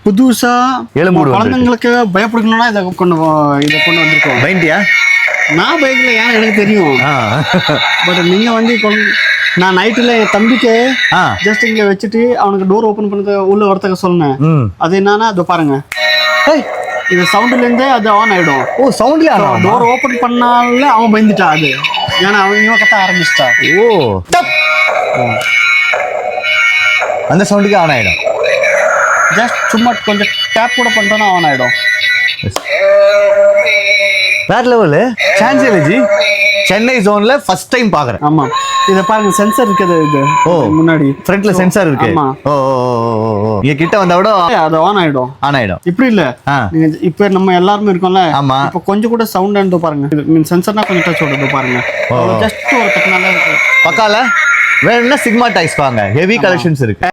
புதுசா எலும்பு குழந்தைங்களுக்கு பயப்படுக்கணும்னா இதை கொண்டு வந்திருக்கோம். பயன்டியா? நான் பயக்கல, ஏன் எனக்கு தெரியும். பட் நீங்க வந்து நான் நைட்டுல என் தம்பிக்கு ஜஸ்ட் இங்க வச்சுட்டு அவனுக்கு டோர் ஓபன் பண்ணது உள்ள வரத்துக்கு சொன்னேன். அது என்னன்னா அது பாருங்க, இது சவுண்ட்ல இருந்தே அது ஆன் ஆயிடும். ஓ சவுண்ட்ல டோர் ஓபன் பண்ணால அவன் பயந்துட்டா. அது ஏன்னா அவன் இவன் கத்த ஆரம்பிச்சிட்டா. ஓ அந்த சவுண்டுக்கு ஆன் ஆயிடும். ஜஸ்ட் சும்மா கொஞ்சம் டேப் கூட பண்ணிட்டோம்னா ஆன் ஆயிடும். வேற லெவலு. சான்ஸ் இல்ல ஜி. சென்னை ஜோன்ல ஃபர்ஸ்ட் டைம் பாக்குறேன். ஆமா, இத பாருங்க, சென்சார் இருக்குது. இது முன்னாடி ஃப்ரண்ட்ல சென்சார் இருக்கு. ஓ நீங்க கிட்ட வந்தா கூட அது ஆன் ஆயிடும். இப்படி இல்ல, நீங்க இப்ப நம்ம எல்லாரும் இருக்கோம்ல, இப்ப கொஞ்சம் கூட சவுண்ட் வந்து பாருங்க. மீன் சென்சார்னா கொஞ்சம் டச் ஓடுது பாருங்க. ஜஸ்ட் ஒரு தக்கனால இருக்கு. பக்கால வேணும்னா சிக்மா டைஸ் வாங்க, ஹெவி கலெக்ஷன்ஸ் இருக்கு.